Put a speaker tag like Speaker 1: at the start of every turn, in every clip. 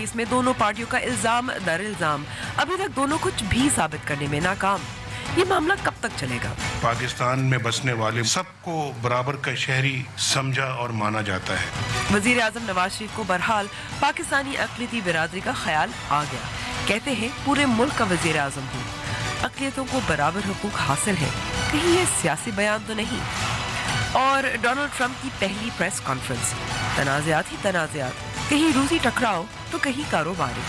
Speaker 1: Case में दोनों पार्टियों का इल्जाम दर इल्जाम, अभी तक दोनों कुछ भी साबित करने में नाकाम। ये मामला कब तक चलेगा?
Speaker 2: पाकिस्तान में बसने वाले सबको बराबर का शहरी समझा और माना जाता है।
Speaker 1: वजीर आजम नवाज शरीफ को बहरहाल पाकिस्तानी अक़लियती बिरादरी का ख्याल आ गया। कहते हैं पूरे मुल्क का वजीर आजम हूँ, अक़लियतों को बराबर हुकूक हासिल है, कहीं ये सियासी बयान तो नहीं। और डोनाल्ड ट्रंप की पहली प्रेस कॉन्फ्रेंस, तनाज़ात ही तनाज़ात, कहीं रूसी टकराव तो कहीं कारोबारी।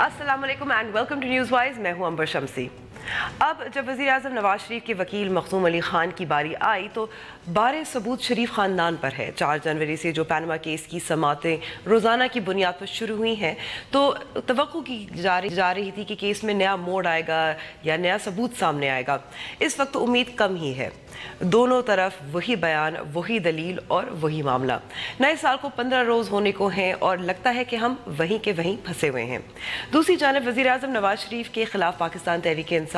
Speaker 1: अस्सलाम वालेकुम and welcome to News Wise. मैं हूं अंबर शमसी। अब जब वज़ीर आज़म नवाज शरीफ के वकील मखदूम अली खान की बारी आई तो बारे सबूत शरीफ ख़ानदान पर है। 4 जनवरी से जो पैनमा केस की समातें रोज़ाना की बुनियाद पर शुरू हुई हैं तो तवक्को की जा रही थी कि केस में नया मोड़ आएगा या नया सबूत सामने आएगा। इस वक्त उम्मीद कम ही है। दोनों तरफ वही बयान, वही दलील और वही मामला। नए साल को 15 रोज़ होने को हैं और लगता है कि हम वहीं के वहीं फंसे हुए हैं। दूसरी जानब वज़ीर आज़म नवाज शरीफ के ख़िलाफ़ पाकिस्तान तहरीक इंसाफ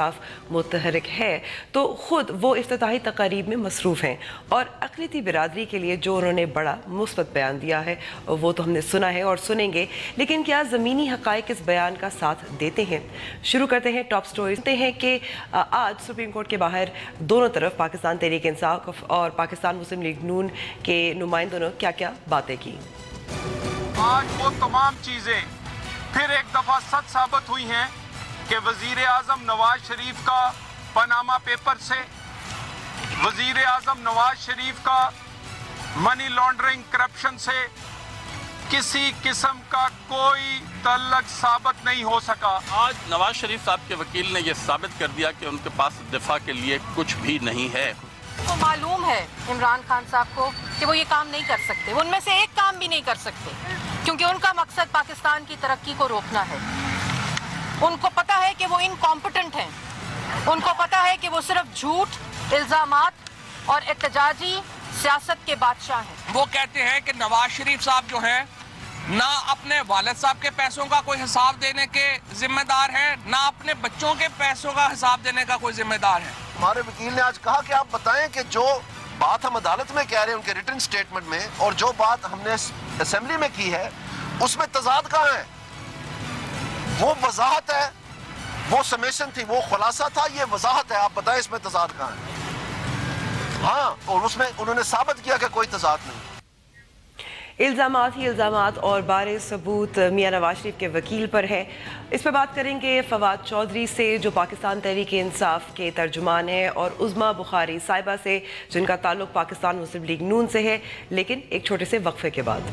Speaker 1: मुतहरिक है तो ख़ुद वो इफ्तिताही तकारीब में मसरूफ़ हैं और अक़लियती बिरादरी के लिए जो उन्होंने बड़ा मुस्बत बयान दिया है वो तो हमने सुना है और सुनेंगे, लेकिन क्या ज़मीनी हक़ाइक़ इस बयान का साथ देते हैं? शुरू करते हैं टॉप स्टोरी से हैं कि आज सुप्रीम कोर्ट के बाहर दोनों तरफ पाकिस्तान तहरीक इंसाफ और पाकिस्तान मुस्लिम लीग नून के नुमाइंदों ने क्या क्या बातें की।
Speaker 3: आज वो तमाम चीज़ें फिर एक दफ़ा सच साबित हुई हैं कि वज़ीर आज़म नवाज शरीफ का पनामा पेपर से, वज़ीर आज़म नवाज शरीफ का मनी लॉन्ड्रिंग करप्शन से किसी किस्म का कोई तल्लक साबित नहीं हो सका।
Speaker 4: आज नवाज शरीफ साहब के वकील ने यह साबित कर दिया कि उनके पास दिफा के लिए कुछ भी नहीं है।
Speaker 5: तो मालूम है इमरान खान साहब को कि वो ये काम नहीं कर सकते, वो उनमें से एक काम भी नहीं कर सकते क्योंकि उनका मकसद पाकिस्तान की तरक्की को रोकना है। उनको पता है कि वो इनकॉम्पिटेंट हैं, उनको पता है कि वो सिर्फ झूठ, इल्जामात और एहतजाजी सियासत के बादशाह हैं।
Speaker 6: वो कहते हैं कि नवाज शरीफ साहब जो हैं ना अपने वालिद साहब के पैसों का कोई हिसाब देने के जिम्मेदार हैं, ना अपने बच्चों के पैसों का हिसाब देने का कोई जिम्मेदार है।
Speaker 7: हमारे वकील ने आज कहा कि आप बताएं कि जो बात हम अदालत में कह रहे हैं उनके रिटन स्टेटमेंट में और जो बात हमने असेंबली में की है उसमें तजाद कहाँ है? वो वजाहत है, वो समेशन थी, वो खुलासा था, ये वजाहत है। आप बताएं इसमें तजाद कहाँ है? हाँ, और उसमें उन्होंने साबित किया कि कोई तजाद नहीं।
Speaker 1: इल्ज़ामात ही इल्ज़ामात और बारे सबूत मियां नवाज शरीफ के वकील पर है। इस पर बात करेंगे फवाद चौधरी से जो पाकिस्तान तहरीक इंसाफ के तर्जुमान है और उज़मा बुखारी साहिबा से जिनका ताल्लुक़ पाकिस्तान मुस्लिम लीग नून से है, लेकिन एक छोटे से वक्फे के बाद।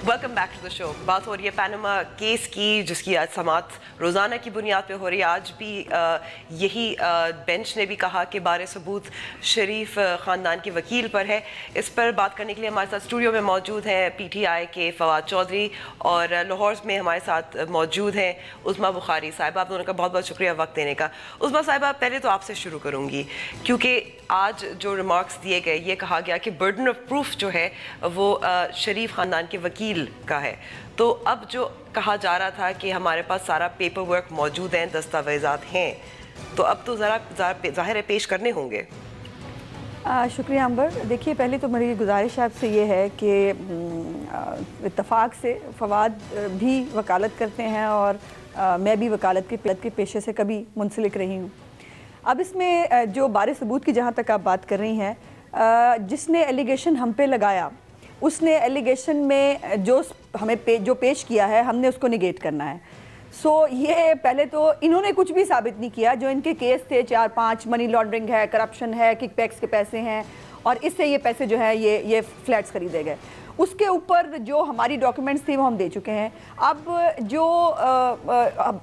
Speaker 1: Welcome back to the show. बात हो रही है पैनामा केस की जिसकी आज समात रोज़ाना की बुनियाद पे हो रही है। आज भी यही बेंच ने भी कहा कि बारे सबूत शरीफ ख़ानदान के वकील पर है। इस पर बात करने के लिए हमारे साथ स्टूडियो में मौजूद हैं PTI के फवाद चौधरी और लाहौर में हमारे साथ मौजूद हैं उज़मा बुखारी साहिबा। आप दोनों का बहुत बहुत शुक्रिया वक्त देने का। उज़मा साहिबा, पहले तो आपसे शुरू करूँगी क्योंकि आज जो रिमार्क्स दिए गए ये कहा गया कि बर्डन ऑफ प्रूफ जो है वो शरीफ ख़ानदान के वकील का है। तो अब जो कहा जा रहा था कि हमारे पास सारा पेपर वर्क मौजूद है, दस्तावेज़ात हैं, तो अब तो ज़रा ज़ाहिर है पेश करने होंगे।
Speaker 8: शुक्रिया अंबर। देखिए, पहले तो मेरी गुजारिश आपसे ये है कि इत्तफाक से फवाद भी वकालत करते हैं और मैं भी वकालत के पेशे से कभी मुंसलिक रही हूँ। अब इसमें जो बारे सबूत की जहाँ तक आप बात कर रही हैं, जिसने एलिगेशन हम पे लगाया उसने एलिगेशन में जो हमें जो पेश किया है हमने उसको निगेट करना है। सो ये पहले तो इन्होंने कुछ भी साबित नहीं किया। जो इनके केस थे 4-5 मनी लॉन्ड्रिंग है, करप्शन है, किकबैक्स के पैसे हैं और इससे ये पैसे जो है ये फ्लैट्स खरीदे गए। اس کے اوپر جو ہماری ڈاکیومنٹس تھی وہ ہم دے چکے ہیں. اب جو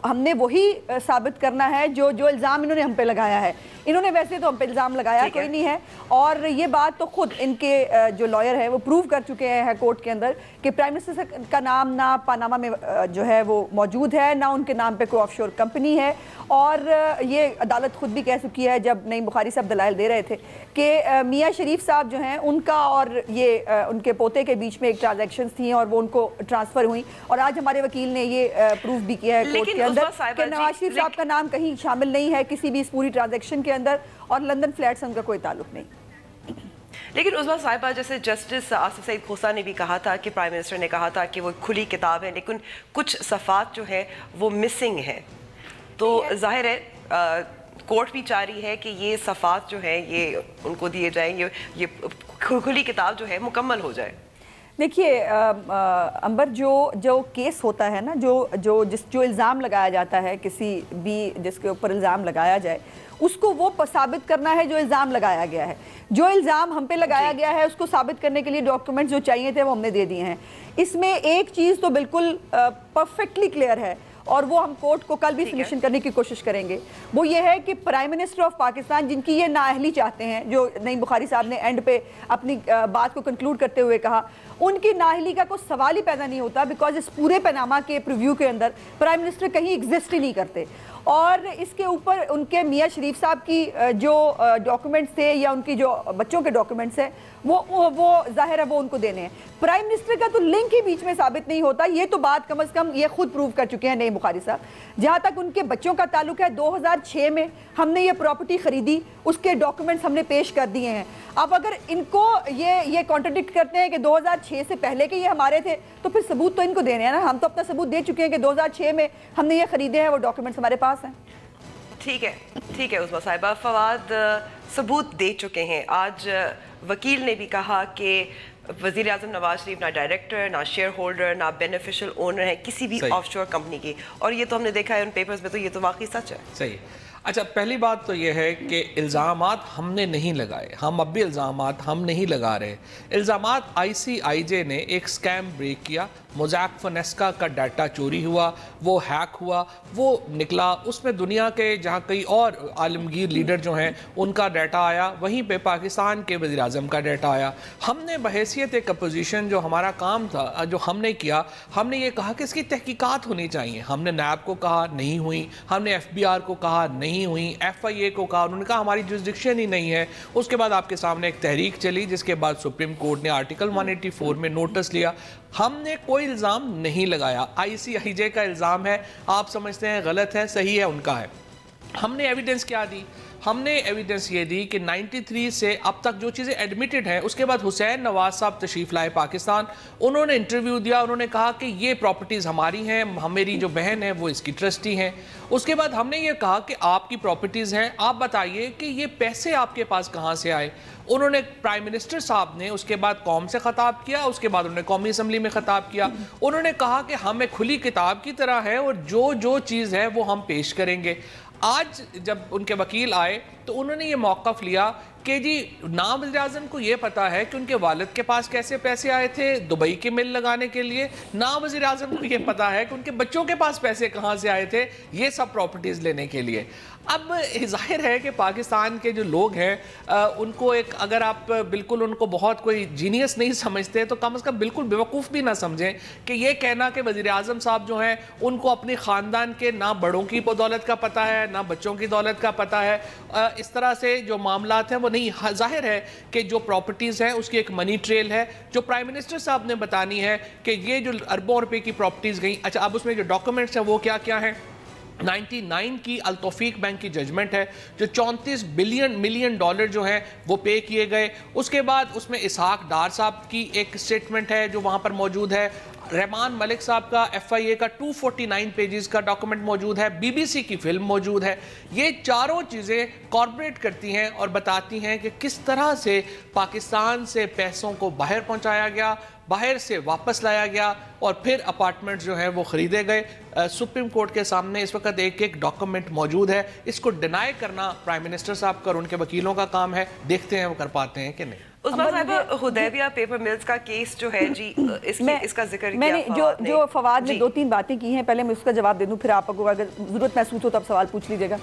Speaker 8: ہم نے وہی ثابت کرنا ہے جو الزام انہوں نے ہم پہ لگایا ہے. انہوں نے ویسے تو ہم پہ الزام لگایا کوئی نہیں ہے, اور یہ بات تو خود ان کے جو لائر ہے وہ پروو کر چکے ہیں کورٹ کے اندر کہ پرائم منسٹر کا نام نہ پاناما میں جو ہے وہ موجود ہے, نہ ان کے نام پہ کوئی آف شور کمپنی ہے. اور یہ عدالت خود بھی کہہ چکی ہے جب نعیم بخاری صاحب دلائل دے رہے تھے کہ میاں شریف صاحب جو ہیں ان کا اور یہ ان کے پوتے کے بیچ میں ایک ٹرانزیکشنز تھیں اور وہ ان کو ٹرانسفر ہوئیں. اور آج ہمارے وکیل نے یہ پروف بھی کیا ہے کورٹ کے اندر کہ نواز شریف صاحب کا نام کہیں شامل نہیں ہے کسی بھی اس پوری ٹرانزیکشن کے اندر, اور لندن فلیٹ سے ان کا کوئی تعلق نہیں.
Speaker 1: لیکن عظمیٰ صاحبہ جیسے جسٹس آصف سعید کھوسہ نے بھی کہا تھا کہ پرائم منسٹر نے کہا تھا کہ وہ کھلی کتاب ہے, لیکن کچھ صفحات جو ہے وہ مسنگ ہیں, تو ظاہر ہے کورٹ بھی چاہ رہی ہے کہ یہ صفحات جو ہیں یہ ان کو دیے جائیں, یہ کھلی کتاب جو ہے مکمل ہو جائے.
Speaker 8: دیکھیے امبر, جو کیس ہوتا ہے نا, جو الزام لگایا جاتا ہے کسی بھی جس کے اوپر الزام لگایا جائے, اس کو وہ ثابت کرنا ہے جو الزام لگایا گیا ہے. جو الزام ہم پہ لگایا گیا ہے اس کو ثابت کرنے کے لیے ڈاکیومنٹس جو چاہیے تھے وہ ہم نے دے دیے ہیں. اس میں ایک چیز تو بالکل پرفیکٹلی کلیئر ہے, اور وہ ہم کورٹ کو کل بھی سبمیشن کرنے کی کوشش کریں گے. وہ یہ ہے کہ پرائم منسٹر آف پاکستان جن کی یہ نااہلی چاہتے ہیں, جو نعیم بخاری صاحب نے اینڈ پہ اپنی بات کو کنکلوڈ کرتے ہوئے کہا, ان کی نااہلی کا کوئی سوال ہی پیدا نہیں ہوتا, بیکاز اس پورے پاناما کے پریویو کے اندر پرائم منسٹر کہیں ایگزسٹ ہی نہیں کرتے. اور اس کے اوپر ان کے میاں شریف صاحب کی جو ڈاکیومنٹس تھے یا ان کی جو بچوں کے ڈاکیومنٹس ہیں وہ ظاہر ہے وہ ان کو دینے ہیں. پرائم منسٹر کا تو لنک ہی بیچ میں ثابت نہیں ہوتا, یہ تو بات کم از کم یہ خود پروو کر چکے ہیں نعیم بخاری صاحب. جہاں تک ان کے بچوں کا تعلق ہے, 2006 میں ہم نے یہ پراپرٹی خریدی, اس کے ڈاکیومنٹس ہم نے پیش کر دیے ہیں. اب اگر ان کو یہ کانٹرڈکٹ کرتے ہیں کہ 2006 سے پہلے کے یہ ہمارے تھے, تو پھر ثبوت تو ان کو دینے ہیں نا. ہم تو اپنا ثبوت دے چکے ہیں کہ 2006 میں ہم نے یہ خریدے ہیں, وہ ڈاکیومنٹس ہمارے پاس ہیں.
Speaker 1: ٹھیک ہے عظمیٰ صاحبہ, فواد ثبوت دے چکے ہیں. آج وکیل نے بھی کہا کہ وزیر اعظم نواز شریف نہ ڈائریکٹر, نہ شیئر ہولڈر, نہ بینیفیشل اونر ہے کسی بھی آف شور کمپنی کی, اور یہ تو ہم نے دیکھا ہے ان پیپرز میں, تو یہ تو واقعی سچ ہے.
Speaker 6: صحیح. اچھا, پہلی بات تو یہ ہے کہ الزامات ہم نے نہیں لگائے, ہم اب بھی الزامات ہم نہیں لگا رہے. الزامات ICIJ نے ایک سکیم بریک کیا, موزیک فونیسکا کا ڈیٹا چوری ہوا, وہ ہیک ہوا, وہ نکلا, اس میں دنیا کے جہاں کئی اور عالمگیر لیڈر جو ہیں ان کا ڈیٹا آیا, وہیں پہ پاکستان کے وزیر اعظم کا ڈیٹا آیا. ہم نے بحیثیت ایک اپوزیشن جو ہمارا کام تھا جو ہم نے کیا, ہم نے یہ کہا کہ اس کی تحقیقات ہونی چاہیے. ہم نے نیب کو کہا نہیں ہوئی, ہم نے FBR کو کہا نہیں ہوئی, FIA کو کہا, انہوں نے کہا ہماری جورسڈکشن ہی نہیں ہے. اس کے بعد آپ کے سامنے ایک تحریک چلی جس کے بعد سپریم کورٹ نے آرٹیکل 184 میں نوٹس لیا. ہم نے کوئی الزام نہیں لگایا. ICIJ کا الزام ہے, آپ سمجھتے ہیں غلط ہے, صحیح ہے ان کا ہے. ہم نے ایویڈنس کیا دی؟ ہم نے ایویڈنس یہ دی کہ 93 سے اب تک جو چیزیں ایڈمیٹڈ ہیں, اس کے بعد حسین نواز صاحب تشریف لائے پاکستان, انہوں نے انٹرویو دیا, انہوں نے کہا کہ یہ پراپرٹیز ہماری ہیں, میری جو بہن ہے وہ اس کی ٹرسٹی ہیں. اس کے بعد ہم نے یہ کہا کہ آپ کی پراپرٹیز ہیں, آپ بتائیے کہ یہ پیسے آپ کے پاس کہاں سے آئے. انہوں نے پرائم منسٹر صاحب نے اس کے بعد قوم سے خطاب کیا, اس کے بعد انہوں نے قومی اسمبلی میں خطاب کیا. انہوں نے کہا کہ ہم ایک کھلی کتاب کی طرح ہے اور جو چیز ہے وہ ہم پیش کریں گے. آج جب ان کے وکیل آئے تو انہوں نے یہ موقف لیا کہ جی نہ وزیر اعظم کو یہ پتا ہے کہ ان کے والد کے پاس کیسے پیسے آئے تھے دبئی کے مل لگانے کے لیے, نہ وزیر اعظم کو یہ پتا ہے کہ ان کے بچوں کے پاس پیسے کہاں سے آئے تھے یہ سب پراپرٹیز لینے کے لیے. اب ظاہر ہے کہ پاکستان کے جو لوگ ہیں ان کو ایک, اگر آپ بالکل ان کو بہت کوئی جینیس نہیں سمجھتے تو کم از کم بالکل بیوقوف بھی نہ سمجھیں کہ یہ کہنا کہ وزیر اعظم صاحب جو ہیں ان کو اپنی خاندان کے نہ بڑوں کی دولت کا پتہ ہے نہ بچوں کی دولت کا پتہ ہے, اس طرح سے جو معاملات ہیں وہ نہیں. ظاہر ہے کہ جو پراپرٹیز ہیں اس کی ایک منی ٹریل ہے جو پرائم منسٹر صاحب نے بتانی ہے کہ یہ جو اربوں روپے کی پراپرٹیز گئیں. اچھا, اب اس میں جو ڈاکومنٹس ہیں وہ کیا کیا ہیں؟ 99 کی التوفیق بینک کی ججمنٹ ہے جو 34 ملین ڈالر جو ہیں وہ پے کیے گئے. اس کے بعد اس میں اسحاق ڈار صاحب کی ایک سٹیٹمنٹ ہے جو وہاں پر موجود ہے. رحمان ملک صاحب کا FIA کا 249 پیجز کا ڈاکومنٹ موجود ہے. BBC کی فلم موجود ہے. یہ چاروں چیزیں کارپوریٹ کرتی ہیں اور بتاتی ہیں کہ کس طرح سے پاکستان سے پیسوں کو باہر پہنچایا گیا, باہر سے واپس لایا گیا اور پھر اپارٹمنٹ جو ہیں وہ خریدے گئے. سپریم کورٹ کے سامنے اس وقت ایک ڈاکومنٹ موجود ہے. اس کو ڈینائی کرنا پرائم منسٹر صاحب کا اور ان کے وکیلوں کا کام ہے. دیکھتے ہیں وہ کر پاتے ہیں کہ نہیں.
Speaker 1: उस्मा साहिबा, हुदैबिया पेपर मिल्स का केस जो है जी, इसका जिक्र किया
Speaker 8: मैंने जो फवाद ने 2-3 बातें की हैं, पहले मैं उसका जवाब दे दूं, फिर आपको अगर ज़रूरत महसूस हो तो आप सवाल पूछ लीजिएगा।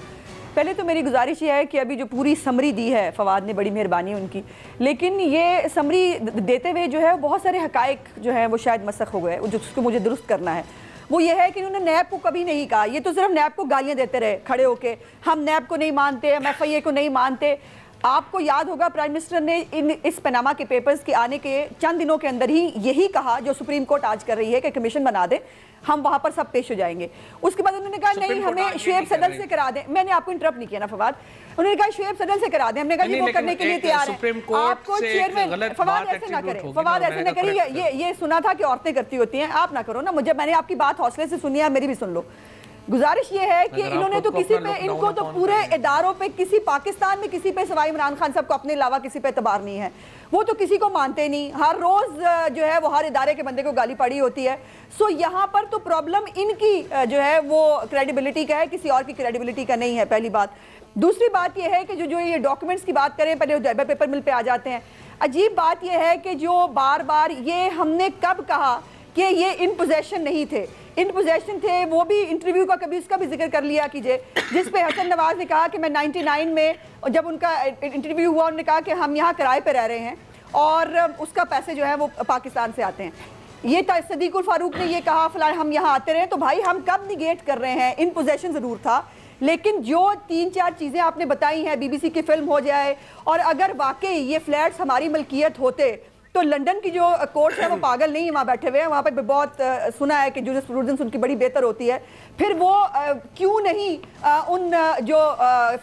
Speaker 8: पहले तो मेरी गुजारिश ये है कि अभी जो पूरी समरी दी है फवाद ने, बड़ी मेहरबानी उनकी, लेकिन ये समरी देते हुए जो है बहुत सारे हकायक जो है वो शायद मसख हो गए, जिसको मुझे दुरुस्त करना है। वो ये है कि उन्होंने नैब को कभी नहीं कहा, ये तो सिर्फ नैब को गालियां देते रहे खड़े होके, हम नैब को नहीं मानते, हम FIA को नहीं मानते। आपको याद होगा प्राइम मिनिस्टर ने इस पनामा के पेपर्स के आने के चंद दिनों के अंदर ही यही कहा जो सुप्रीम कोर्ट आज कर रही है कि कमीशन बना दे, हम वहां पर सब पेश हो जाएंगे। उसके बाद उन्होंने कहा नहीं, हमें शुएब सदर से करा दें। मैंने आपको इंटरप्ट नहीं किया ना फवाद, उन्होंने कहा शुएब सदर से करा दें, हमने कहा जी वो करने के लिए तैयार है। आपको चेयरमैन फवाद ऐसे ना करें, फवाद ऐसे ना करिए, ये सुना था कि औरतें करती होती हैं, आप ना करो ना, मुझे मैंने आपकी बात हौसले से सुनी है, मेरी भी सुन लो। गुजारिश ये है कि इन्होंने तो किसी पे, इनको तो पूरे इदारों पे, किसी पाकिस्तान में किसी पे सवाई इमरान खान साहब को अपने अलावा किसी पे एतबार नहीं है, वो तो किसी को मानते नहीं, हर रोज जो है वो हर इदारे के बंदे को गाली पड़ी होती है। सो यहाँ पर तो प्रॉब्लम इनकी जो है वो क्रेडिबिलिटी का है, किसी और की क्रेडिबिलिटी का नहीं है, पहली बात। दूसरी बात यह है कि जो ये डॉक्यूमेंट्स की बात करें, पहले हुदैबिया पेपर मिल पे आ जाते हैं। अजीब बात यह है कि जो बार बार ये हमने कब कहा कि ये इन पोजेशन नहीं थे, इन पोजेशन थे, वो भी इंटरव्यू का कभी उसका भी जिक्र कर लिया कीजिए, जिस पे हसन नवाज ने कहा कि मैं 99 में जब उनका इंटरव्यू हुआ, उन्होंने कहा कि हम यहाँ किराए पे रह रहे हैं और उसका पैसे जो है वो पाकिस्तान से आते हैं। ये सदीकुल फारूक ने ये कहा फलां हम यहाँ आते रहे, तो भाई हम कब निगेट कर रहे हैं, इन पोजेशन ज़रूर था, लेकिन जो 3-4 चीज़ें आपने बताई हैं, BBC की फिल्म हो जाए, और अगर वाकई ये फ्लैट्स हमारी मलकियत होते तो लंदन की जो कोर्ट है वो पागल नहीं है, वहाँ बैठे हुए हैं, वहाँ पर बहुत सुना है कि जूरिस्प्रूडेंस उनकी बड़ी बेहतर होती है, फिर वो क्यों नहीं उन जो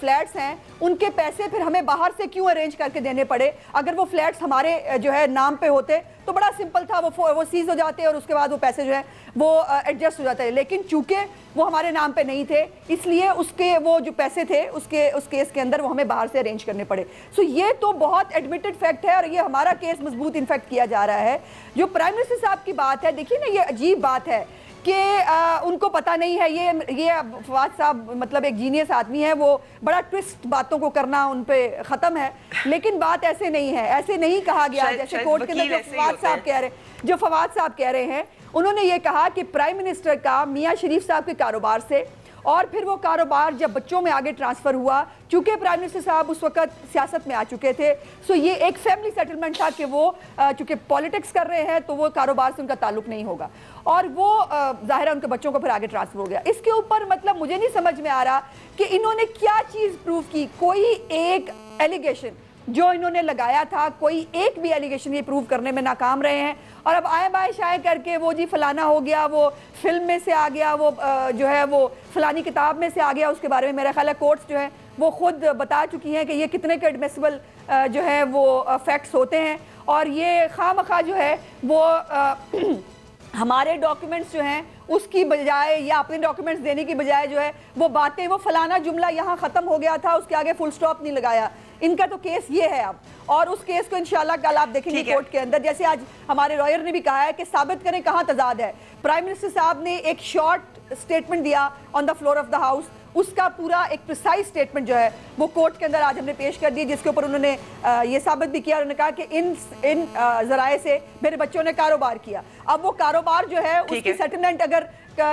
Speaker 8: फ्लैट्स हैं उनके पैसे फिर हमें बाहर से क्यों अरेंज करके देने पड़े? अगर वो फ्लैट्स हमारे जो है नाम पे होते तो बड़ा सिंपल था, वो सीज हो जाते और उसके बाद वो पैसे जो है वो एडजस्ट हो जाते हैं, लेकिन चूंकि वो हमारे नाम पे नहीं थे इसलिए उसके वो जो पैसे थे उस केस के अंदर वो हमें बाहर से अरेंज करने पड़े। सो ये तो बहुत एडमिटेड फैक्ट है और ये हमारा केस मजबूत इन्फेक्ट किया जा रहा है। जो प्राइम मिनिस्टर साहब की बात है, देखिए ना, ये अजीब बात है कि उनको पता नहीं है, ये फवाद साहब मतलब एक जीनियस आदमी है, वो बड़ा ट्विस्ट बातों को करना उन पे ख़त्म है, लेकिन बात ऐसे नहीं है, ऐसे नहीं कहा गया जैसे कोर्ट के अंदर जो फवाद साहब कह रहे हैं। उन्होंने ये कहा कि प्राइम मिनिस्टर का मियां शरीफ साहब के कारोबार से और फिर वो कारोबार जब बच्चों में आगे ट्रांसफ़र हुआ, चूँकि प्राइम मिनिस्टर साहब उस वक्त सियासत में आ चुके थे, सो ये एक फैमिली सेटलमेंट था कि वो चूँकि पॉलिटिक्स कर रहे हैं तो वो कारोबार से उनका ताल्लुक नहीं होगा, और वो ज़ाहिर है उनके बच्चों को फिर आगे ट्रांसफ़र हो गया। इसके ऊपर मतलब मुझे नहीं समझ में आ रहा कि इन्होंने क्या चीज़ प्रूव की। कोई एक एलिगेशन जो इन्होंने लगाया था, कोई एक भी एलिगेशन ये प्रूव करने में नाकाम रहे हैं, और अब आए बाएं शाये करके वो जी फलाना हो गया, वो फिल्म में से आ गया, वो जो है वो फलानी किताब में से आ गया, उसके बारे में मेरा ख्याल है कोर्ट्स जो है वो खुद बता चुकी हैं कि ये कितने के एडमिसिबल जो है वो फैक्ट्स होते हैं, और ये खामखा जो है वो हमारे डॉक्यूमेंट्स जो हैं उसकी बजाय या अपने डॉक्यूमेंट्स देने की बजाय जो है वो बातें, वो फलाना जुमला यहाँ ख़त्म हो गया था, उसके आगे फुल स्टॉप नहीं लगाया। इनका तो केस ये है अब, और उस केस को इंशाल्लाह कल आप देखेंगे कोर्ट के अंदर, जैसे आज हमारे लॉयर ने भी कहा है कि साबित करें कहाँ तजाद है। प्राइम मिनिस्टर साहब ने एक शॉर्ट स्टेटमेंट दिया on the floor of the house, उसका पूरा एक प्रिसाइज स्टेटमेंट जो है वो कोर्ट के अंदर आज हमने पेश कर दिया, जिसके ऊपर उन्होंने ये साबित भी किया, उन्होंने कहा कि इन जराए से मेरे बच्चों ने कारोबार किया। अब वो कारोबार जो है उसकी सेटलमेंट अगर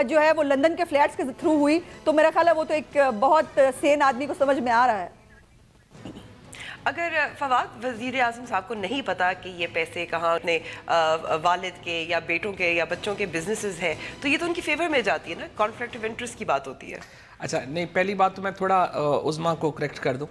Speaker 8: जो है वो लंदन के फ्लैट्स के थ्रू हुई तो मेरा ख्याल है वो तो एक बहुत सेन आदमी को समझ में आ रहा है।
Speaker 1: अगर फवाद वज़ीर आज़म साहब को नहीं पता कि ये पैसे कहाँ अपने वालिद के या बेटों के या बच्चों के बिजनेसेस हैं, तो ये तो उनकी फेवर में जाती है ना, कॉन्फ्लिक्ट ऑफ इंटरेस्ट की बात होती है।
Speaker 6: अच्छा नहीं, पहली बात तो मैं थोड़ा उज़मा को करेक्ट कर दूं।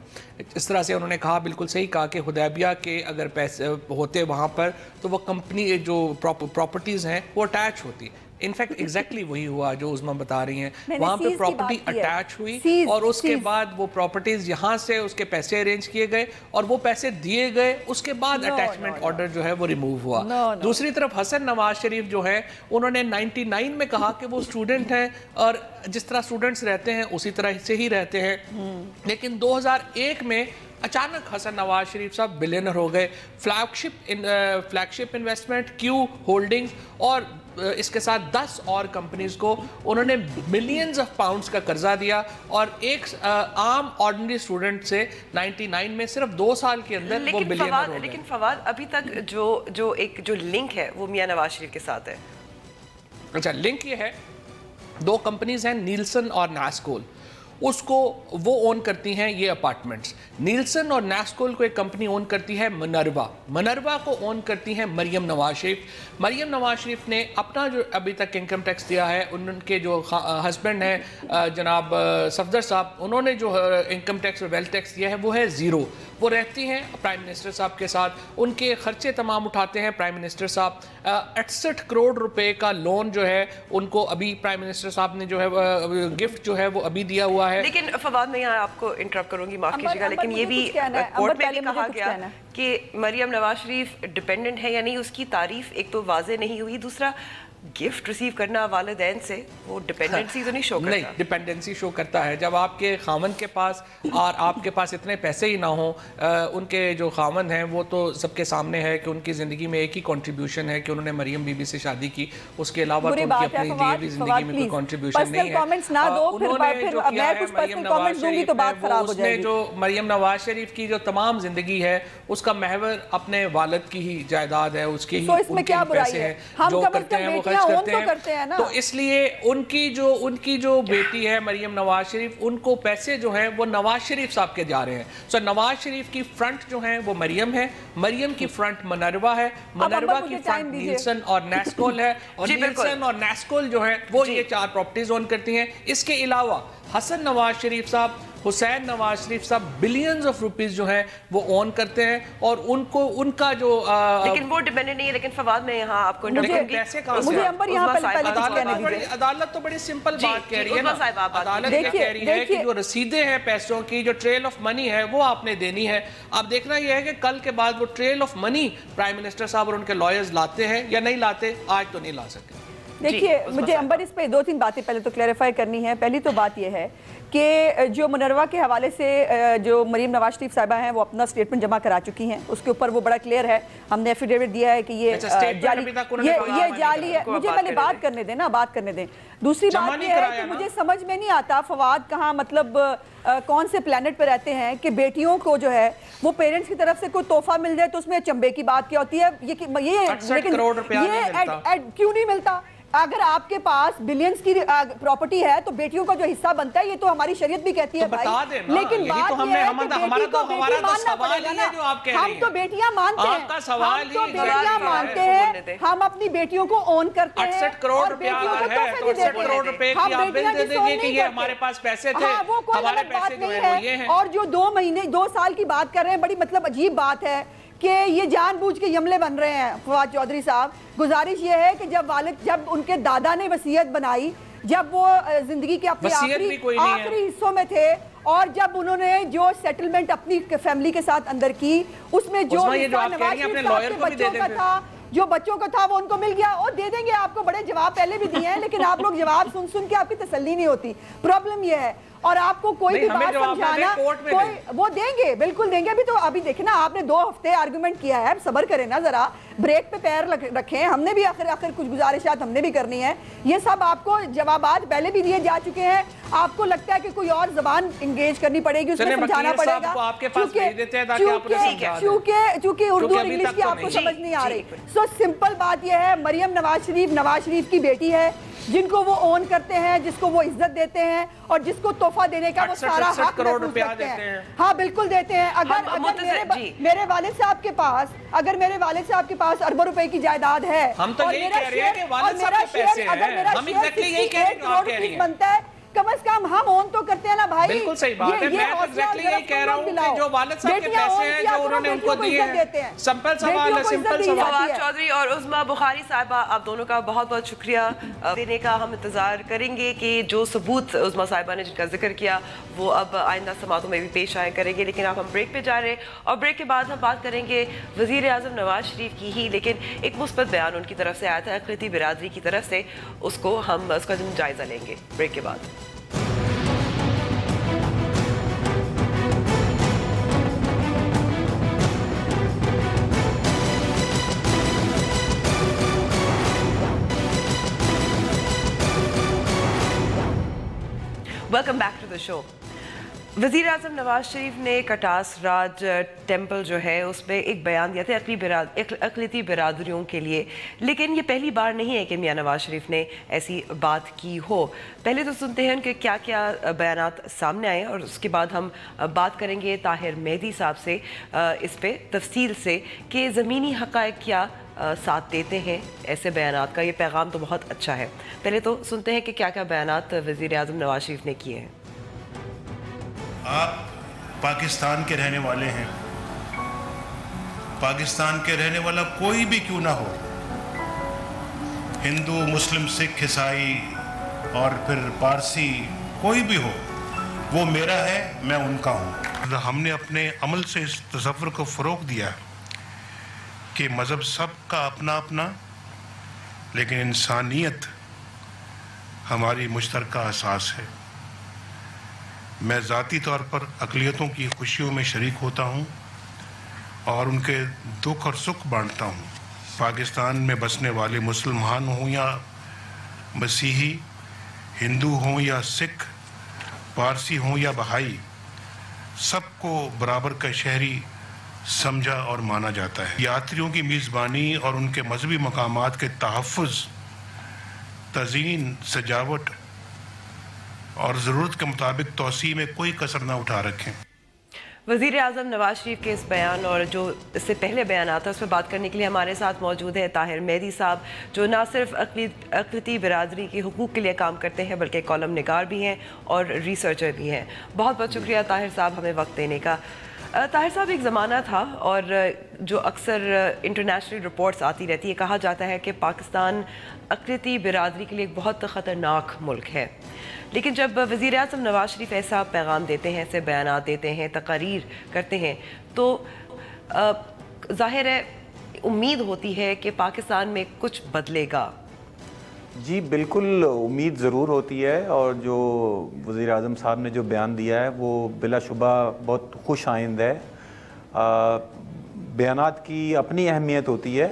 Speaker 6: इस तरह से उन्होंने कहा, बिल्कुल सही कहा कि हुदैबिया के अगर पैसे होते वहाँ पर तो वो कंपनी जो प्रॉपर्टीज़ हैं वो अटैच होती। इनफैक्ट एग्जैक्टली वही हुआ जो उज़मा बता रही हैं, वहाँ पे प्रॉपर्टी अटैच हुई और उसके बाद वो प्रॉपर्टीज यहाँ से उसके पैसे अरेंज किए गए और वो पैसे दिए गए, उसके बाद अटैचमेंट ऑर्डर जो है वो रिमूव हुआ। दूसरी तरफ हसन नवाज शरीफ जो है उन्होंने 99 में कहा कि वो स्टूडेंट हैं और जिस तरह स्टूडेंट्स रहते हैं उसी तरह से ही रहते हैं, लेकिन 2001 में अचानक हसन नवाज शरीफ साहब बिलियनर हो गए। फ्लैगशिप इन्वेस्टमेंट, क्यू होल्डिंग्स और इसके साथ 10 और कंपनीज को उन्होंने मिलियंस ऑफ पाउंड्स का कर्जा दिया और एक आम ऑर्डिनरी स्टूडेंट से 99 में सिर्फ 2 साल के अंदर वो बिलियनर हो गए।
Speaker 1: लेकिन फवाद, अभी तक जो लिंक है वो मियां नवाज शरीफ के साथ है।
Speaker 6: अच्छा, लिंक ये है, 2 कंपनीज हैं, नीलसन और नास्कोल, उसको वो ओन करती हैं ये अपार्टमेंट्स। नीलसन और नास्कोल को एक कंपनी ओन करती है मनरवा को ओन करती है मरियम नवाज शरीफ। मरियम नवाज शरीफ ने अपना जो अभी तक इनकम टैक्स दिया है, उनके जो हस्बैंड हैं जनाब सफदर साहब, उन्होंने जो इनकम टैक्स और वेल्थ टैक्स दिया है वो है ज़ीरो। वो रहती हैं प्राइम मिनिस्टर साहब के साथ, उनके खर्चे तमाम उठाते हैं प्राइम मिनिस्टर साहब। 68 करोड़ रुपए का लोन जो है उनको अभी प्राइम मिनिस्टर साहब ने जो है गिफ्ट जो है वो अभी दिया हुआ है।
Speaker 1: लेकिन फवाद, मैं यहाँ आपको इंटरप्ट करूंगी, माफ कीजिएगा, लेकिन ये भी कोर्ट में भी कहा गया कि मरियम नवाज शरीफ डिपेंडेंट है या नहीं, उसकी तारीफ एक तो वाज़े नहीं हुई, दूसरा गिफ्ट रिसीव करना वालिदैन से वो डिपेंडेंसी तो नहीं शो करता।
Speaker 6: नहीं, डिपेंडेंसी शो करता है जब आपके खामन के पास और आपके पास इतने पैसे ही ना हो। उनके जो खामन हैं वो तो सबके सामने है कि उनकी ज़िंदगी में एक ही कंट्रीब्यूशन है कि उन्होंने मरियम बीबी से शादी की, उसके अलावा तो उनकी अपनी भी ज़िंदगी में कोई कंट्रीब्यूशन नहीं है। उन्होंने जो किया है मरियम नवाज शरीफ है, उसने जो मरियम नवाज शरीफ की जो तमाम ज़िंदगी है उसका महवर अपने वालिद की ही जायदाद है, उसके ही उनके पैसे हैं, जो करते हैं वो करते हैं तो इसलिए उनकी जो बेटी है मरियम नवाज शरीफ, उनको पैसे जो हैं वो नवाज शरीफ साहब के जा रहे हैं। सो नवाज शरीफ की फ्रंट जो है वो मरियम है, मरियम की फ्रंट मनरवा है, मनरवा की फ्रंट नीलसन और नास्कोल है, और नीलसन और नास्कोल जो है वो ये 4 प्रॉपर्टीज ओन करती हैं। इसके अलावा हसन नवाज शरीफ साहब, हुसैन नवाज शरीफ साहब बिलियंस ऑफ रुपीस जो है वो ओन करते हैं और उनको उनका जो
Speaker 1: लेकिन वो डिपेंडेंट नहीं है। लेकिन फवाद, मैं यहाँ आपको
Speaker 6: अदालत तो बड़ी सिंपल बात कह रही है ना, अदालत ये कह रही है कि जो रसीदें हैं पैसों की, जो ट्रेल ऑफ मनी है वो आपने देनी है। अब देखना यह है कि कल के बाद वो trail of money prime minister साहब और उनके लॉयर्स लाते हैं या नहीं लाते, आज तो नहीं ला सके।
Speaker 8: देखिए, मुझे अंबर इस पे 2-3 बातें पहले तो क्लैरिफाई करनी है। पहली तो बात यह है कि जो मनरवा के हवाले से जो मरियम नवाज शरीफ साहिबा हैं वो अपना स्टेटमेंट जमा करा चुकी हैं, उसके ऊपर वो बड़ा क्लियर है, हमने एफिडेविट दिया है कि ये जाली है। मुझे पहले बात करने दें ना, बात करने दें। दूसरी बात ये है कि मुझे समझ में नहीं आता फवाद कहाँ मतलब कौन से प्लेनेट पे रहते हैं कि बेटियों को जो है वो पेरेंट्स की तरफ से कोई तोहफा मिल जाए तो उसमें चंबे की बात क्या होती है, लेकिन ये क्यों नहीं मिलता? अगर आपके पास बिलियंस की प्रॉपर्टी है तो बेटियों का जो हिस्सा बनता है, ये तो हमारी शरीयत भी कहती है भाई। लेकिन बात ये है कि बेटी को बेटी मानना पड़ेगा ना। हम तो बेटियां मानते हैं, हम तो बेटियां मानते हैं, हम अपनी बेटियों को ओन करते हैं।
Speaker 6: 68 करोड़ रुपया है, 68 करोड़ रुपए की आप बिल दे देंगे कि ये हमारे पास पैसे थे,
Speaker 8: वो कोई अलग बात नहीं है। और जो 2 साल की बात कर रहे हैं, बड़ी मतलब अजीब बात है कि ये जानबूझ के यमले बन रहे हैं। फवाद चौधरी साहब, गुजारिश ये है कि जब उनके दादा ने वसीयत बनाई, जब वो जिंदगी के अपने आखिरी हिस्सों में थे, और जब उन्होंने जो सेटलमेंट अपनी फैमिली के साथ अंदर की, उसमें जो नवाज शरीफ साहब के बच्चों का था, जो बच्चों का था वो उनको मिल गया। और दे देंगे आपको, बड़े जवाब पहले भी दिए हैं, लेकिन आप लोग जवाब सुन सुन के आपकी तसल्ली नहीं होती। प्रॉब्लम ये है, और आपको कोई भी बात समझाना, कोई वो देंगे, बिल्कुल देंगे। अभी तो अभी देखना, आपने 2 हफ्ते आर्गुमेंट किया है, सब्र करें ना जरा, ब्रेक पे पैर रखें। हमने भी आखिर कुछ गुजारिशात हमने भी करनी है। ये सब आपको जवाबात पहले भी दिए जा चुके हैं। आपको लगता है कि कोई और जबान इंगेज करनी पड़ेगी, उसमें समझाना पड़ेगा, चूंकि उर्दू और इंग्लिश की आपको समझ नहीं आ रही। सो सिंपल बात यह है, मरियम नवाज शरीफ की बेटी है, जिनको वो ओन करते हैं, जिसको वो इज्जत देते हैं, और जिसको तोहफा देने का वो सारा हक
Speaker 6: करोड़ रुपया देते हैं।
Speaker 8: हाँ बिल्कुल देते हैं। अगर मेरे वालिद साहब के पास अरबों रुपए की जायदाद है,
Speaker 6: हम तो यही कह रहे हैं कि वालिद साहब के पैसे हैं, हम एग्जैक्टली यही कह रहे हैं,
Speaker 8: बनता है, कम से कम हम ओन तो करते हैं ना भाई।
Speaker 6: बिल्कुल सही बात है। मैं तो एग्जैक्टली यही कह रहा हूं कि जो वालिद साहब के पैसे हैं जो उन्होंने उनको दिए हैं, सिंपल सवाल है, सिंपल सवाल।
Speaker 1: फवाद चौधरी और उस्मा बुखारी साहिबा, आप दोनों का बहुत बहुत शुक्रिया देने का। हम इंतजार करेंगे कि जो सबूत उस्मा साहिबा ने जिनका जिक्र किया वो अब आइंदा समातों में भी पेश आया करेंगे। लेकिन अब हम ब्रेक पे जा रहे हैं, और ब्रेक के बाद हम बात करेंगे वज़ीर आज़म नवाज शरीफ की ही, लेकिन एक मुस्बत बयान उनकी तरफ से आया था अक़लियती बिरादरी की तरफ से, उसका जायजा लेंगे ब्रेक के बाद। Welcome back to the show. वज़ीर आज़म नवाज शरीफ ने कटास राज टेम्पल जो है उसमें एक बयान दिया था अक़लियती बिरादरियों के लिए, लेकिन ये पहली बार नहीं है कि मियां नवाज शरीफ ने ऐसी बात की हो। पहले तो सुनते हैं कि क्या क्या बयानात सामने आए और उसके बाद हम बात करेंगे ताहिर मेहदी साहब से इस पे तफसील से कि ज़मीनी हक़ाइक़ क्या साथ देते हैं ऐसे बयानात का। ये पैगाम तो बहुत अच्छा है। पहले तो सुनते हैं कि क्या क्या बयानात वज़ीर आज़म नवाज शरीफ ने किए हैं।
Speaker 2: आप पाकिस्तान के रहने वाले हैं, पाकिस्तान के रहने वाला कोई भी क्यों ना हो, हिंदू, मुस्लिम, सिख, ईसाई और फिर पारसी, कोई भी हो, वो मेरा है, मैं उनका हूँ। हमने अपने अमल से इस तसव्वुर को फ़रोग़ दिया कि मज़हब सबका अपना अपना, लेकिन इंसानियत हमारी मुश्तरका असास है। मैं ज़ाती तौर पर अक़लियतों की खुशियों में शरीक होता हूँ और उनके दुख और सुख बांटता हूँ। पाकिस्तान में बसने वाले मुसलमान हों या मसीही, हिंदू हों या सिख, पारसी हों या बहाई, सबको बराबर का शहरी समझा और माना जाता है। यात्रियों की मेज़बानी और उनके मजहबी मकामात के तहफ़्फ़ुज़, तज़ीन, सजावट और ज़रूरत के मुताबिक तोसी में कोई कसर ना उठा रखें।
Speaker 1: वज़ीर आज़म नवाज शरीफ के इस बयान और जो इससे पहले बयान आता है उस पर बात करने के लिए हमारे साथ मौजूद है ताहिर मेहदी साहब, जो ना सिर्फ अक़लियती बिरादरी के हुकूक़ के लिए काम करते हैं बल्कि कॉलम निगार भी हैं और रिसर्चर भी हैं। बहुत बहुत शुक्रिया ताहिर साहब हमें वक्त देने का। ताहिर साहब, एक ज़माना था और जो अक्सर इंटरनेशनल रिपोर्ट्स आती रहती है, कहा जाता है कि पाकिस्तान अक़लियती बिरादरी के लिए एक बहुत ख़तरनाक मुल्क है, लेकिन जब वज़ीर आज़म नवाज शरीफ ऐसा पैगाम देते हैं, ऐसे बयानात देते हैं, तकारीर करते हैं, तो ज़ाहिर है उम्मीद होती है कि पाकिस्तान में कुछ बदलेगा।
Speaker 9: जी बिल्कुल, उम्मीद ज़रूर होती है और जो वज़ीर आज़म साहब ने जो बयान दिया है वो बिलाशुबा बहुत खुश आइंद है। बयानात की अपनी अहमियत होती है,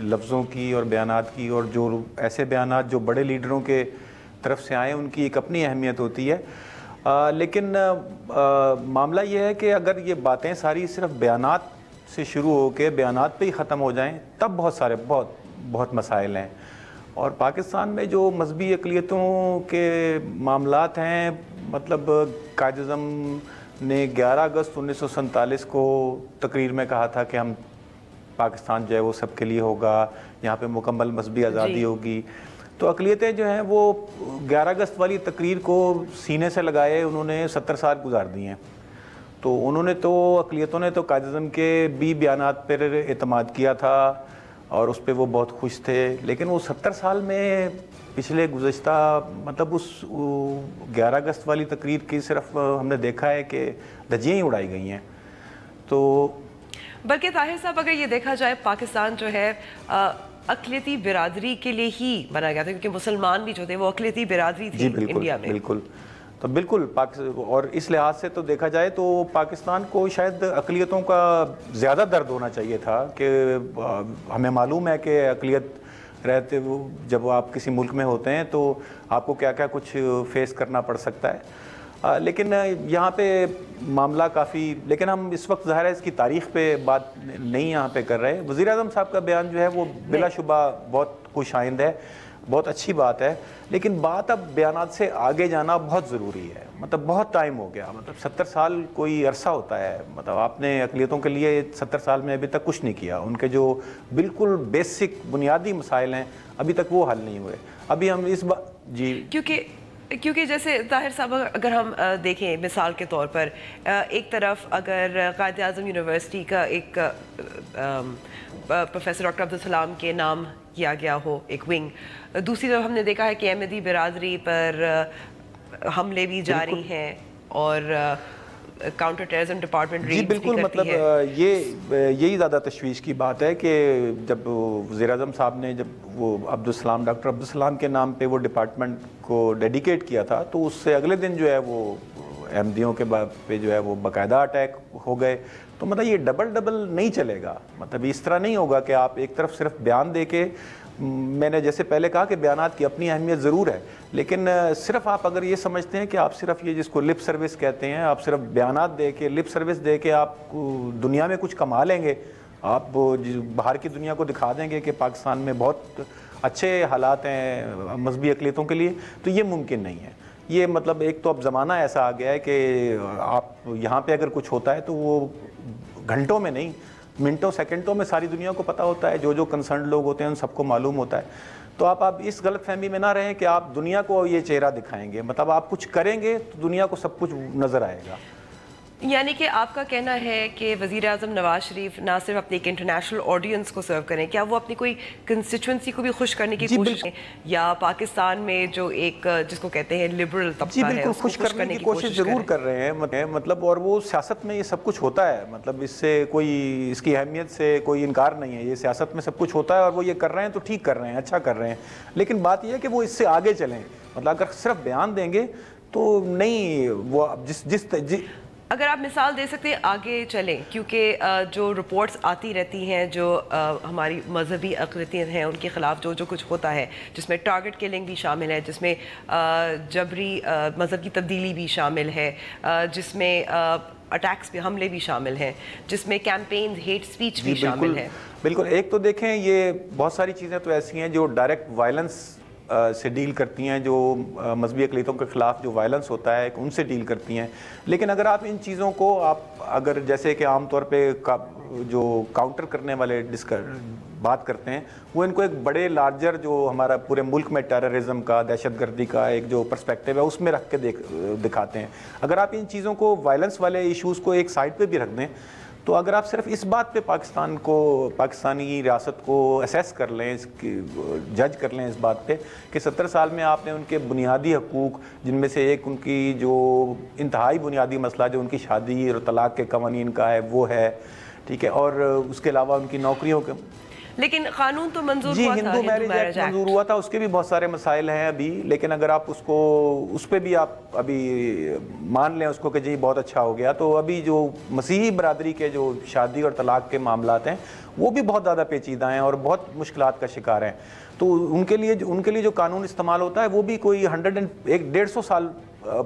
Speaker 9: लफ्ज़ों की और बयानात की, और जो ऐसे बयानात जो बड़े लीडरों के तरफ से आए उनकी एक अपनी अहमियत होती है। लेकिन मामला ये है कि अगर ये बातें सारी सिर्फ बयानात से शुरू हो के बयानात पे ही ख़त्म हो जाएं तब बहुत मसाइल हैं। और पाकिस्तान में जो मजहबी अक़लियतों के मामलात हैं, मतलब कायद-ए-आज़म ने 11 अगस्त 1947 को तकरीर में कहा था कि हम पाकिस्तान जो है वो सबके लिए होगा, यहाँ पे मुकम्मल मजहबी आज़ादी होगी। तो अक़लियतें जो हैं वो 11 अगस्त वाली तकरीर को सीने से लगाए उन्होंने 70 साल गुजार दिए हैं। तो उन्होंने तो अक़लियतों ने तो कायद-ए-आज़म के भी बयानात पर एतमाद किया था और उस पर वो बहुत खुश थे, लेकिन वो 70 साल में पिछले गुज़श्ता मतलब उस 11 अगस्त वाली तकरीर की सिर्फ हमने देखा है कि धज्जियाँ ही उड़ाई गई हैं। तो
Speaker 1: बल्कि ताहिर साहब, अगर ये देखा जाए पाकिस्तान जो है अक़लियती बिरादरी के लिए ही बनाया गया था, क्योंकि मुसलमान भी जो थे वो अक़लियती बिरादरी थी इंडिया में।
Speaker 9: बिल्कुल, तो बिल्कुल और इस लिहाज से तो देखा जाए तो पाकिस्तान को शायद अक़लियतों का ज़्यादा दर्द होना चाहिए था कि हमें मालूम है कि अक़लियत रहते जब आप किसी मुल्क में होते हैं तो आपको क्या क्या कुछ फेस करना पड़ सकता है। लेकिन यहाँ पे मामला काफ़ी, लेकिन हम इस वक्त ज़ाहिर है इसकी तारीख़ पे बात नहीं यहाँ पे कर रहे। वज़ीर आज़म साहब का बयान जो है वो बिलाशुबा बहुत खुश आइंद है, बहुत अच्छी बात है, लेकिन बात अब बयानात से आगे जाना बहुत ज़रूरी है। मतलब बहुत टाइम हो गया, मतलब 70 साल कोई अरसा होता है, मतलब आपने अक़लियतों के लिए 70 साल में अभी तक कुछ नहीं किया। उनके जो बिल्कुल बेसिक बुनियादी मसाइल हैं अभी तक वो हल नहीं हुए। अभी हम इस बात जी
Speaker 1: क्योंकि जैसे ताहिर साहब, अगर हम देखें मिसाल के तौर पर, एक तरफ अगर कायद-ए-आज़म यूनिवर्सिटी का एक प्रोफेसर डॉक्टर अब्दुल सलाम के नाम किया गया हो एक विंग, दूसरी तरफ हमने देखा है कि अहमदी बिरादरी पर हमले भी जारी हैं और काउंटर टेररिज्म डिपार्टमेंट
Speaker 9: जी बिल्कुल, मतलब यही ज़्यादा तशवीश की बात है कि जब वज़ीर आज़म साहब ने जब वो डॉक्टर अब्दुल सलाम के नाम पे वो डिपार्टमेंट को डेडिकेट किया था तो उससे अगले दिन जो है वो अहमदियों के पे जो है वो बाकायदा अटैक हो गए। तो मतलब ये डबल नहीं चलेगा, मतलब इस तरह नहीं होगा कि आप एक तरफ सिर्फ बयान दे के میں نے جیسے پہلے کہا کہ بیانات کی اپنی اہمیت ضرور ہے، لیکن صرف آپ اگر یہ سمجھتے ہیں کہ آپ صرف یہ جس کو لپ سروس کہتے ہیں، آپ صرف بیانات دے کے لپ سروس دے کے آپ دنیا میں کچھ کما لیں گے، آپ باہر کی دنیا کو دکھا دیں گے کہ پاکستان میں بہت اچھے حالات ہیں مذہبی اقلیتوں کے لیے، تو یہ ممکن نہیں ہے۔ یہ مطلب ایک تو اب زمانہ ایسا آ گیا ہے کہ آپ یہاں پہ اگر کچھ ہوتا ہے تو وہ گھنٹوں میں نہیں، منٹوں سیکنڈوں میں ساری دنیا کو پتہ ہوتا ہے، جو کنسرنڈ لوگ ہوتے ہیں ان سب کو معلوم ہوتا ہے۔ تو آپ اس غلط فہمی میں نہ رہیں کہ آپ دنیا کو یہ چہرہ دکھائیں گے، مطلب آپ کچھ کریں گے تو دنیا کو سب کچھ نظر آئے گا۔
Speaker 1: یعنی کہ آپ کا کہنا ہے کہ وزیر اعظم نواز شریف نہ صرف اپنی ایک انٹرنیشنل آڈینس کو سرو کریں، کیا وہ اپنی کوئی کنسٹیچوئنسی کو بھی خوش کرنے کی کوشش کریں، یا پاکستان میں جو ایک جس کو کہتے ہیں لبرل طبقہ ہے اس کو خوش کرنے کی کوشش
Speaker 9: ضرور کر رہے ہیں، مطلب اور وہ سیاست میں یہ سب کچھ ہوتا ہے، مطلب اس سے کوئی اس کی اہمیت سے کوئی انکار نہیں ہے، یہ سیاست میں سب کچھ ہوتا ہے اور وہ یہ کر رہے ہیں تو ٹھیک کر رہے ہیں، اچھا کر رہے ہیں، لیکن بات یہ ہے کہ وہ اس سے آگے چلیں، مطلب اگر صرف بیان دیں گے تو نہیں، وہ
Speaker 1: اگر آپ مثال دے سکتے ہیں آگے چلیں، کیونکہ جو رپورٹس آتی رہتی ہیں جو ہماری مذہبی اقلیتیں ہیں ان کے خلاف جو کچھ ہوتا ہے، جس میں ٹارگٹ کلنگ بھی شامل ہے، جس میں جبری مذہب کی تبدیلی بھی شامل ہے، جس میں اٹیکس پہ حملے بھی شامل ہیں، جس میں کیمپین ہیٹ سپیچ بھی شامل ہے۔
Speaker 9: بالکل، ایک تو دیکھیں یہ بہت ساری چیزیں تو ایسی ہیں جو ڈائریکٹ وائلنس سے ڈیل کرتی ہیں، جو مذہبی اقلیتوں کے خلاف جو وائلنس ہوتا ہے ان سے ڈیل کرتی ہیں، لیکن اگر آپ ان چیزوں کو اگر جیسے کہ عام طور پہ جو کاؤنٹر کرنے والے بات کرتے ہیں وہ ان کو ایک بڑے لارجر جو ہمارا پورے ملک میں ٹیررزم کا، دہشت گردی کا ایک جو پرسپیکٹیو ہے اس میں رکھ کے دکھاتے ہیں۔ اگر آپ ان چیزوں کو وائلنس والے ایشوز کو ایک سائڈ پہ بھی رکھ دیں تو اگر آپ صرف اس بات پہ پاکستانی ریاست کو اسیس کر لیں، جج کر لیں اس بات پہ کہ 70 سال میں آپ نے ان کے بنیادی حقوق، جن میں سے ایک ان کی جو انتہائی بنیادی مسئلہ جو ان کی شادی اور طلاق کے قوانین کا ہے وہ ہے، ٹھیک ہے، اور اس کے علاوہ ان کی نوکریوں کے،
Speaker 1: لیکن قانون تو منظور ہوا تھا،
Speaker 9: ہندو میرج ایکٹ منظور ہوا تھا، اس کے بھی بہت سارے مسائل ہیں ابھی، لیکن اگر آپ اس پہ بھی آپ ابھی مان لیں اس کو کہ جی بہت اچھا ہو گیا، تو ابھی جو مسیحی برادری کے جو شادی اور طلاق کے معاملات ہیں وہ بھی بہت زیادہ پیچیدہ ہیں اور بہت مشکلات کا شکار ہیں، تو ان کے لیے جو قانون استعمال ہوتا ہے وہ بھی کوئی 150 سال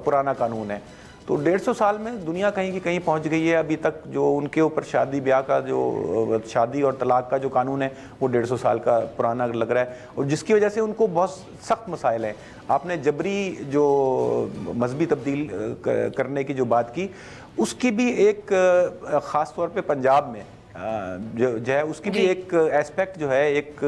Speaker 9: پرانا قانون ہے، تو 150 سال میں دنیا کہیں کی کہیں پہنچ گئی ہے، ابھی تک جو ان کے اوپر شادی بیاہ کا جو شادی اور طلاق کا جو قانون ہے وہ 150 سال کا پرانا لگ رہا ہے، اور جس کی وجہ سے ان کو بہت سخت مسائل ہیں۔ آپ نے جبری جو مذہبی تبدیل کرنے کی جو بات کی، اس کی بھی ایک خاص طور پہ پنجاب میں جو ہے اس کی بھی ایک ایسپیکٹ جو ہے ایک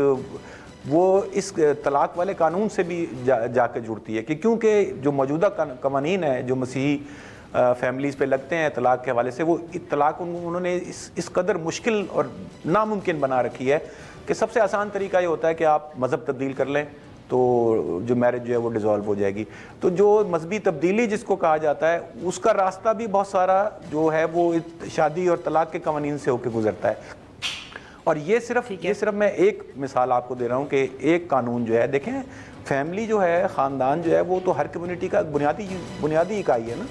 Speaker 9: وہ اس طلاق والے قانون سے بھی جا کے جڑتی ہے کہ کیونکہ جو موجودہ قوانین ہیں جو مسیحی فیملیز پہ لگتے ہیں طلاق کے حوالے سے، وہ طلاق انہوں نے اس قدر مشکل اور ناممکن بنا رکھی ہے کہ سب سے آسان طریقہ یہ ہوتا ہے کہ آپ مذہب تبدیل کر لیں تو جو میرج جو ہے وہ ڈیزالو ہو جائے گی، تو جو مذہبی تبدیلی جس کو کہا جاتا ہے اس کا راستہ بھی بہت سارا جو ہے وہ شادی اور طلاق کے قوانین سے ہو کے گزرتا ہے، اور یہ صرف میں ایک مثال آپ کو دے رہا ہوں کہ ایک قانون جو ہے، دیکھیں فیملی جو ہے، خاندان جو ہے وہ تو ہر کمیونٹی کا بنیادی اکائی ہے نا،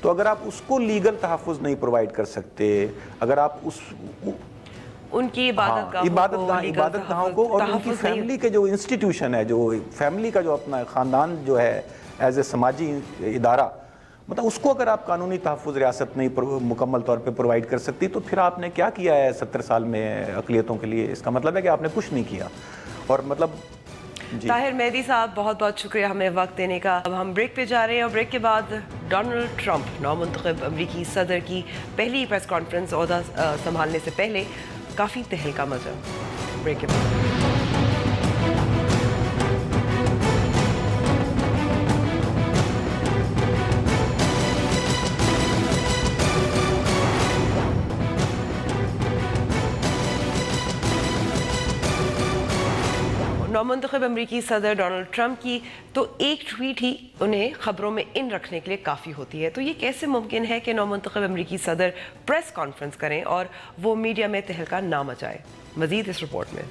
Speaker 9: تو اگر آپ اس کو لیگل تحفظ نہیں پرووائڈ کر سکتے، اگر آپ
Speaker 1: ان کی
Speaker 9: عبادت گاہوں کو اور ان کی فیملی کے جو انسٹیٹیوشن ہے، جو فیملی کا جو اپنا خاندان جو ہے ایز اے سماجی ادارہ، مطلب اس کو اگر آپ قانونی تحفظ ریاست نہیں مکمل طور پہ پرووائڈ کر سکتی تو پھر آپ نے کیا کیا ہے 70 سال میں اقلیتوں کے لیے؟ اس کا مطلب ہے کہ آپ نے کچھ نہیں کیا، اور مطلب
Speaker 1: طاہر مہدی صاحب بہت بہت شکریہ ہمیں وقت دینے کا۔ اب ہم بریک پہ جا رہے ہیں، اور بریک کے بعد ڈونلڈ ٹرمپ نومنتخب امریکی صدر کی پہلی پریس کانفرنس عہدہ سنبھالنے سے پہلے کافی تہلکہ مچا۔ بریک کے بعد نومنتخب امریکی صدر ڈونلڈ ٹرمپ کی تو ایک ٹویٹ ہی انہیں خبروں میں ان رکھنے کے لیے کافی ہوتی ہے، تو یہ کیسے ممکن ہے کہ نومنتخب امریکی صدر پریس کانفرنس کریں اور وہ میڈیا میں تہلکہ نہ مچائے؟ مزید اس رپورٹ میں۔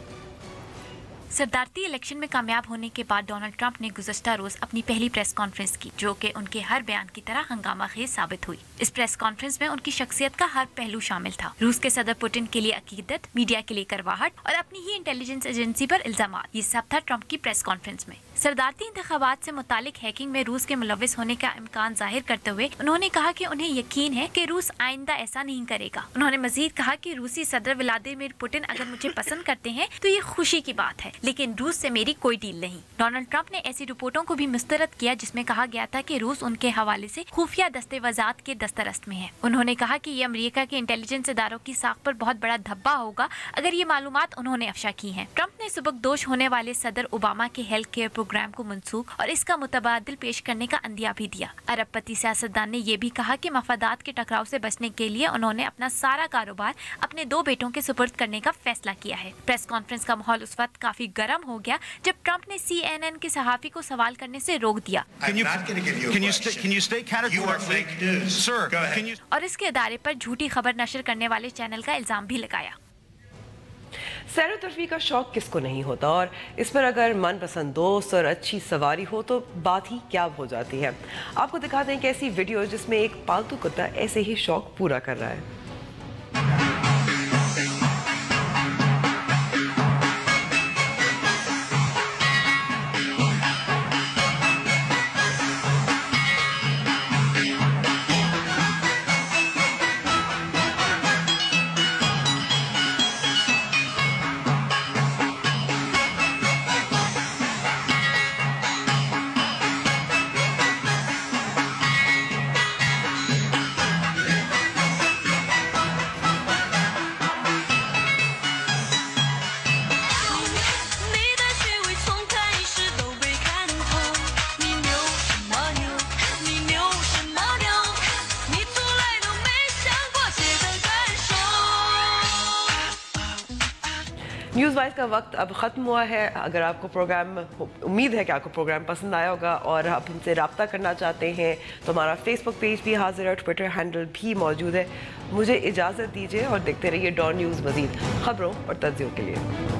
Speaker 10: सदारती इलेक्शन में कामयाब होने के बाद डोनाल्ड ट्रंप ने गुज़श्ता रोज अपनी पहली प्रेस कॉन्फ्रेंस की, जो कि उनके हर बयान की तरह हंगामा खेज साबित हुई। इस प्रेस कॉन्फ्रेंस में उनकी शख्सियत का हर पहलू शामिल था। रूस के सदर पुतिन के लिए अकीदत, मीडिया के लिए करवाहट और अपनी ही इंटेलिजेंस एजेंसी पर इल्जामात, ये सब था ट्रंप की प्रेस कॉन्फ्रेंस में। सदारती इंतखाबात से मुतालिक हैकिंग में रूस के मुलविस होने का इम्कान जाहिर करते हुए उन्होंने कहा कि उन्हें यकीन है कि रूस आइंदा ऐसा नहीं करेगा। उन्होंने मजीद कहा कि रूसी सदर व्लादिमीर पुतिन अगर मुझे पसंद करते हैं तो ये खुशी की बात है, लेकिन रूस से मेरी कोई डील नहीं। डोनाल्ड ट्रंप ने ऐसी रिपोर्टों को भी मुस्तरद किया जिसमें कहा गया था कि रूस उनके हवाले से खुफिया दस्तावेजात के दस्तरस्त में है। उन्होंने कहा कि ये अमेरिका के इंटेलिजेंस इदारों की साख पर बहुत बड़ा धब्बा होगा अगर ये मालूमात उन्होंने अफशा की हैं। ट्रंप ने सुबकदोश होने वाले सदर ओबामा के हेल्थ केयर प्रोग्राम को मनसूख और इसका मुतबादिल पेश करने का अंदिया भी दिया। अरबपति सियासतदान ने यह भी कहा कि मफादात के टकराव से बचने के लिए उन्होंने अपना सारा कारोबार अपने 2 बेटों के सुपुर्द करने का फैसला किया है। प्रेस कॉन्फ्रेंस का माहौल उस वक्त काफी गर्म हो गया जब ट्रंप ने CNN के सहाफी को सवाल करने से रोक दिया और इसके अदारे पर झूठी खबर नशर करने वाले चैनल का इल्जाम भी लगाया।
Speaker 1: सैर व तफरीह का शौक किसको नहीं होता, और इस पर अगर मनपसंद दोस्त और अच्छी सवारी हो तो बात ही क्या हो जाती है। आपको दिखाते हैं कि ऐसी वीडियो जिसमें एक पालतू कुत्ता ऐसे ही शौक पूरा कर रहा है। न्यूज़ वाइज का वक्त अब ख़त्म हुआ है। अगर आपको प्रोग्राम, उम्मीद है कि आपको प्रोग्राम पसंद आया होगा और आप हमसे रब्ता करना चाहते हैं तो हमारा फेसबुक पेज भी हाजिर है, ट्विटर हैंडल भी मौजूद है। मुझे इजाज़त दीजिए और देखते रहिए डॉन न्यूज़ मज़ीद खबरों और तज्ज़ियों के लिए।